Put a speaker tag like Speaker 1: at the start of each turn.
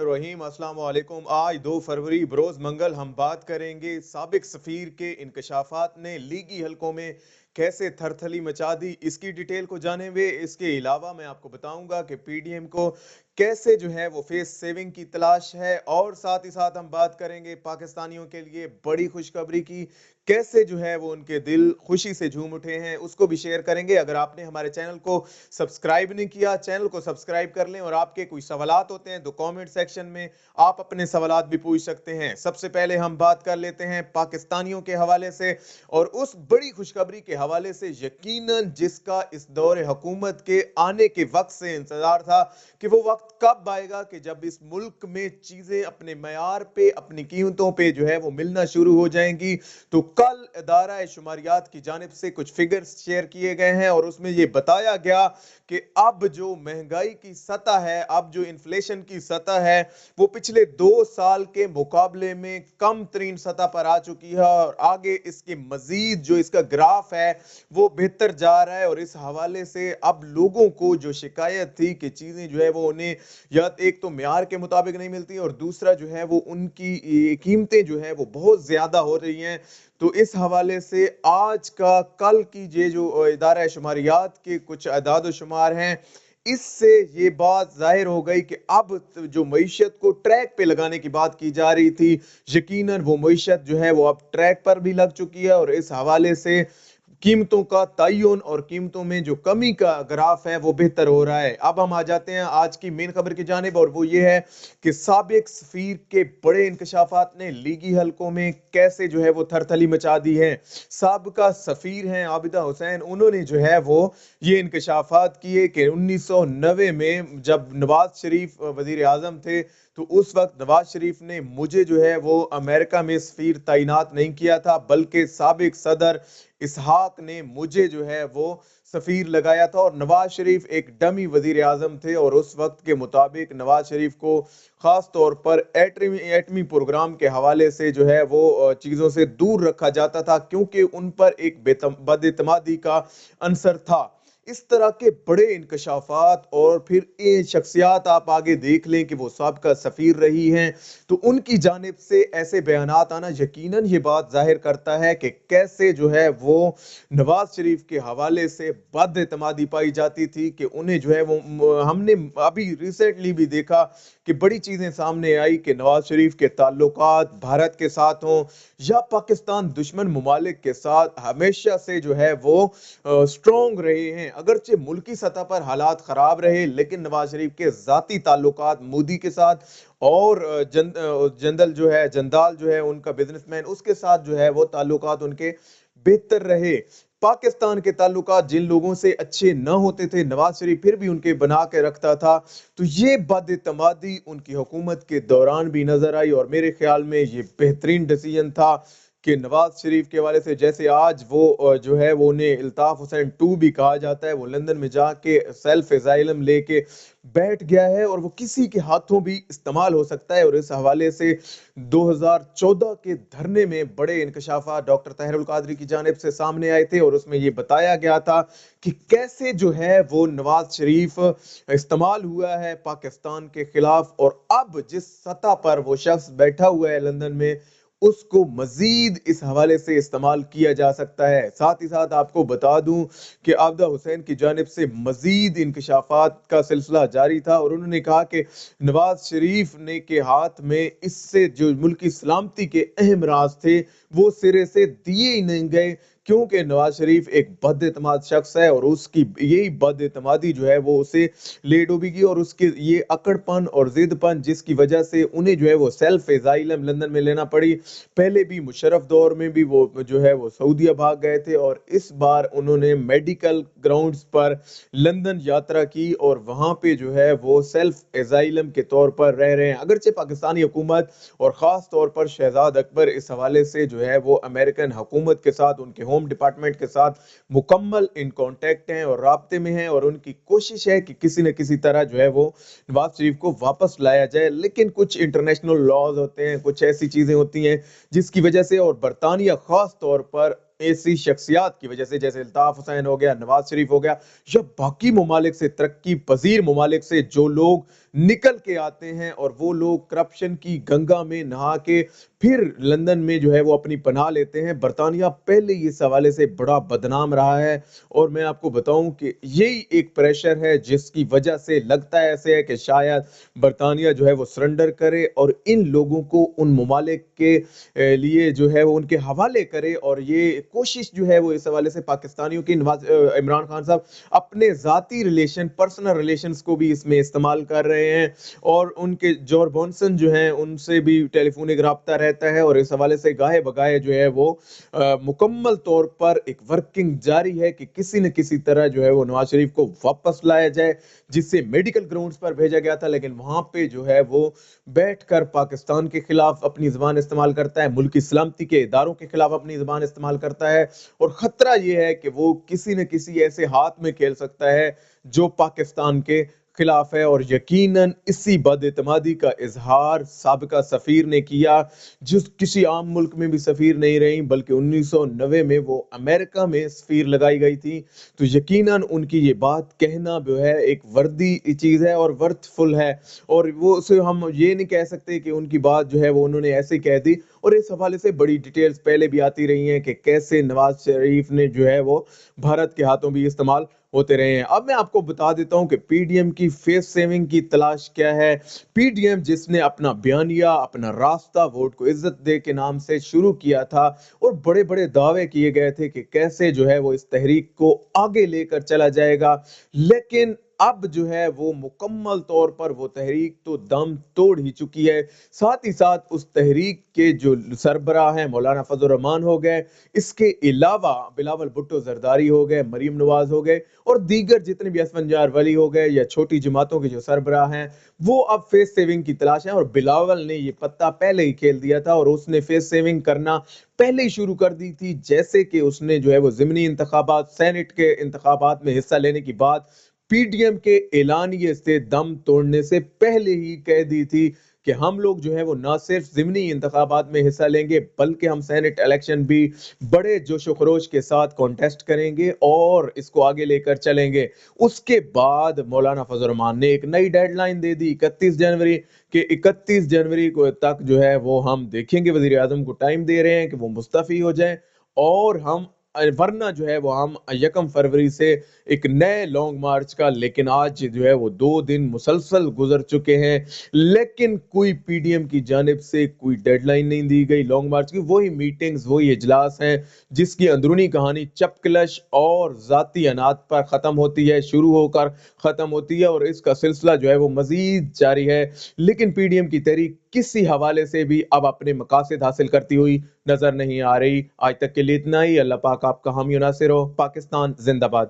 Speaker 1: बिस्मिल्लाहिर्रहमानिर्रहीम। अस्सलाम वालेकुम। आज 2 फरवरी बरोज़ मंगल हम बात करेंगे साबिक सफ़ीर के इंकशाफात ने लीगी हलकों में कैसे थरथली मचा दी। इसकी डिटेल को जाने हुए इसके अलावा मैं आपको बताऊंगा कि पीडीएम को कैसे जो है वो फेस सेविंग की तलाश है, और साथ ही साथ हम बात करेंगे पाकिस्तानियों के लिए बड़ी खुशखबरी की, कैसे जो है वो उनके दिल खुशी से झूम उठे हैं, उसको भी शेयर करेंगे। अगर आपने हमारे चैनल को सब्सक्राइब नहीं किया, चैनल को सब्सक्राइब कर लें, और आपके कोई सवालात होते हैं तो कमेंट सेक्शन में आप अपने सवालात भी पूछ सकते हैं। सबसे पहले हम बात कर लेते हैं पाकिस्तानियों के हवाले से और उस बड़ी खुशखबरी के हवाले से, यकीनन जिसका इस दौर हुकूमत के आने के वक्त से इंतजार था कि वो वक्त कब आएगा कि जब इस मुल्क में चीजें अपने मयार पे, अपनी कीमतों पे जो है वो मिलना शुरू हो जाएंगी। तो कल इदारा शुमारियात की जानिब से कुछ फिगर्स शेयर किए गए हैं और उसमें ये बताया गया कि अब जो महंगाई की सतह है, अब जो इन्फ्लेशन की सतह है, वो पिछले 2 साल के मुकाबले में कम तरीन सतह पर आ चुकी है, और आगे इसके मजीद जो इसका ग्राफ है वो बेहतर जा रहा है। और इस हवाले से अब लोगों को जो शिकायत थी कि चीजें जो है वो उन्हें या एक तो म्यार के मुताबिक नहीं मिलती, और दूसरा जो है वो उनकी कीमतें जो है वो बहुत ज्यादा हो रही हैं। तो इस हवाले से आज का कल की ये जो इदारा शुमारियात के कुछ अदाद शुमार हैं, इससे ये बात जाहिर हो गई कि अब जो मईशत को ट्रैक पे लगाने की बात की जा रही थी, यकीनन वो मईशत जो है वो अब ट्रैक पर भी लग चुकी है। और इस हवाले से कीमतों का तयन और कीमतों में जो कमी का ग्राफ है वो बेहतर हो रहा है। अब हम आ जाते हैं आज की मेन खबर की जानिब, और वो ये है कि साबिक सफीर के बड़े इंकशाफात ने लीगी हलकों में कैसे जो है वो थरथली मचा दी है। साबिका सफीर हैं आबिदा हुसैन, उन्होंने जो है वो ये इंकशाफात किए कि 1990 में जब नवाज शरीफ वजीर आजम थे, तो उस वक्त नवाज शरीफ ने मुझे जो है वो अमेरिका में सफीर तैनात नहीं किया था, बल्कि साबिक सदर इसहाक ने मुझे जो है वो सफीर लगाया था। और नवाज शरीफ एक डमी वजीर आजम थे, और उस वक्त के मुताबिक नवाज शरीफ को खास तौर पर एटमी प्रोग्राम के हवाले से जो है वो चीज़ों से दूर रखा जाता था, क्योंकि उन पर एक बदइतमादी का अंसर था। इस तरह के बड़े इंकशाफात, और फिर ये शख्सियात आप आगे देख लें कि वो साबिका सफीर रही हैं, तो उनकी जानिब से ऐसे बयानात आना यकीनन ये बात जाहिर करता है कि कैसे जो है वो नवाज शरीफ के हवाले से बदइतमादी पाई जाती थी, कि उन्हें जो है वो हमने अभी रिसेंटली भी देखा कि बड़ी चीजें सामने आई कि नवाज शरीफ के ताल्लुकात भारत के साथ हों या पाकिस्तान दुश्मन मुमालिक के साथ हमेशा से जो है वो स्ट्रॉन्ग रहे हैं। अगरचे मुल्की सतह पर हालात खराब रहे, लेकिन नवाज शरीफ के जाती ताल्लुकात मोदी के साथ और जंदल जो है जंदाल जो है उनका बिजनेसमैन, उसके साथ जो है वो ताल्लुकात उनके बेहतर रहे। पाकिस्तान के ताल्लुकात जिन लोगों से अच्छे न होते थे, नवाज शरीफ फिर भी उनके बना के रखता था। तो ये बदइतमादी उनकी हुकूमत के दौरान भी नजर आई, और मेरे ख्याल में ये बेहतरीन डिसीजन था कि नवाज शरीफ के हवाले से, जैसे आज वो जो है वो उन्हें इल्ताफ हुसैन 2 भी कहा जाता है, वो लंदन में जाके सेल्फ एजाइलम लेके बैठ गया है, और वो किसी के हाथों भी इस्तेमाल हो सकता है। और इस हवाले से 2014 के धरने में बड़े इंकशाफात डॉक्टर ताहिरुल कादरी की जानिब से सामने आए थे, और उसमें ये बताया गया था कि कैसे जो है वो नवाज शरीफ इस्तेमाल हुआ है पाकिस्तान के खिलाफ, और अब जिस सतह पर वो शख्स बैठा हुआ है लंदन में, उसको मजीद इस हवाले से इस्तेमाल किया जा सकता है। साथ ही साथ आपको बता दूं कि आबिदा हुसैन की जानिब से मजीद इंकशाफात का सिलसिला जारी था, और उन्होंने कहा कि नवाज शरीफ ने के हाथ में इससे जो मुल्क की सलामती के अहम राज थे वो सिरे से दिए ही नहीं गए, क्योंकि नवाज शरीफ एक बदइतमाद शख्स है, और उसकी यही बदइतमादी जो है वो उसे ले डूबेगी, और उसके ये अकड़पन और जिदपन जिसकी वजह से उन्हें जो है वो सेल्फ एजाइलम लंदन में लेना पड़ी। पहले भी मुशर्रफ दौर में भी वो जो है वो सऊदीया भाग गए थे, और इस बार उन्होंने मेडिकल ग्राउंड्स पर लंदन यात्रा की, और वहां पे जो है वो सेल्फ एजाइलम के तौर पर रह रहे हैं। अगरचे पाकिस्तानी हुकूमत और खास तौर पर शहजाद अकबर इस हवाले से जो है वो अमेरिकन हुकूमत के साथ, उनके होम डिपार्टमेंट के साथ मुकम्मल इन कांटेक्ट हैं और राब्ते में हैं, और उनकी कोशिश है कि किसी न किसी तरह जो है वो नवाज शरीफ को वापस लाया जाए। लेकिन कुछ इंटरनेशनल लॉज होते हैं, कुछ ऐसी चीजें होती हैं जिसकी वजह से, और बरतानिया खास तौर पर ऐसी शख्सियात की वजह से, जैसे अल्ताफ हुसैन हो गया, नवाज शरीफ हो गया, या बाकी ममालिक से, तरक्की पजीर ममालिक से जो लोग निकल के आते हैं और वो लोग करप्शन की गंगा में नहा के फिर लंदन में जो है वो अपनी पनाह लेते हैं। बरतानिया पहले ही इस हवाले से बड़ा बदनाम रहा है, और मैं आपको बताऊं कि यही एक प्रेशर है जिसकी वजह से लगता है ऐसे है कि शायद बरतानिया जो है वो सरेंडर करे और इन लोगों को उन ममालिक के लिए जो है वो उनके हवाले करे। और ये कोशिश जो है वो इस हवाले से पाकिस्तानियों की, इमरान खान साहब अपने जाती रिलेशन, पर्सनल रिलेशंस को भी इसमें इस्तेमाल कर रहे हैं, और उनके जॉर्ज बॉनसन जो हैं उनसे भी टेलीफोनिक रब्ता रहता है, और इस हवाले से गाहे बगाहे जो है वो मुकम्मल तौर पर एक वर्किंग जारी है कि किसी न किसी तरह जो है वो नवाज शरीफ को वापस लाया जाए, जिससे मेडिकल ग्राउंड्स पर भेजा गया था, लेकिन वहां पे जो है वो बैठकर पाकिस्तान के खिलाफ अपनी जुबान इस्तेमाल करता है, मुल्क की सलामती के इदारों के खिलाफ अपनी जुबान इस्तेमाल करता है, और खतरा ये है कि वो किसी न किसी ऐसे हाथ में खेल सकता है जो पाकिस्तान के खिलाफ है। और यकीनन इसी बदएतमादी का इजहार साबिका सफीर ने किया, जिस किसी आम मुल्क में भी सफीर नहीं रही, बल्कि 1990 में वो अमेरिका में सफीर लगाई गई थी। तो यकीनन उनकी ये बात कहना जो है एक वर्दी चीज है और वर्थफुल है, और वो उसे हम ये नहीं कह सकते कि उनकी बात जो है वो उन्होंने ऐसे कह दी। और इस हवाले से बड़ी डिटेल्स पहले भी आती रही हैं कि कैसे नवाज शरीफ ने जो है वो भारत के हाथों भी इस्तेमाल होते रहे हैं। अब मैं आपको बता देता हूं कि पीडीएम की फेस सेविंग की तलाश क्या है। पीडीएम जिसने अपना बयानिया, अपना रास्ता वोट को इज्जत दे के नाम से शुरू किया था, और बड़े बड़े दावे किए गए थे कि कैसे जो है वो इस तहरीक को आगे लेकर चला जाएगा, लेकिन अब जो है वो मुकम्मल तौर पर वो तहरीक तो दम तोड़ ही चुकी है। साथ ही साथ उस तहरीक के जो सरबराह हैं मौलाना फजल रहमान हो गए, इसके अलावा बिलावल भुट्टो जरदारी हो गए, मरीम नवाज हो गए, और दीगर जितने भी असफंजार वली हो गए या छोटी जमातों के जो सरबराह हैं, वो अब फेस सेविंग की तलाश है। और बिलावल ने ये पत्ता पहले ही खेल दिया था, और उसने फेस सेविंग करना पहले ही शुरू कर दी थी, जैसे कि उसने जो है वो ज़िमनी इंतखाबात, सेनेट के इंतखाबात में हिस्सा लेने की बात पीडीएम के ऐलानिए से दम तोड़ने से पहले ही कह दी थी कि हम लोग जो है वो ना सिर्फ ज़िमनी इंतखाबात में हिस्सा लेंगे, बल्कि हम सेनेट इलेक्शन भी बड़े जोश व खरोश के साथ कॉन्टेस्ट करेंगे और इसको आगे लेकर चलेंगे। उसके बाद मौलाना फजल रहमान ने एक नई डेडलाइन दे दी 31 जनवरी के 31 जनवरी को तक जो है वो हम देखेंगे, वजीर आजम को टाइम दे रहे हैं कि वो मुस्तफी हो जाएं, और हम वरना जो है वो हम 1 फरवरी से एक नए लॉन्ग मार्च का। लेकिन आज जो है वो 2 दिन मुसलसल गुजर चुके हैं, लेकिन कोई पीडीएम की जानिब से कोई डेडलाइन नहीं दी गई लॉन्ग मार्च की। वही मीटिंग्स, वही इजलास हैं जिसकी अंदरूनी कहानी चपकलश और जाती अनात पर खत्म होती है, शुरू होकर खत्म होती है, और इसका सिलसिला जो है वो मजीद जारी है। लेकिन पीडीएम की तहरीक किसी हवाले से भी अब अपने मकासद हासिल करती हुई नजर नहीं आ रही। आज तक के लिए इतना ही। अल्लाह पाक आपका हामी नासिर हो। पाकिस्तान जिंदाबाद।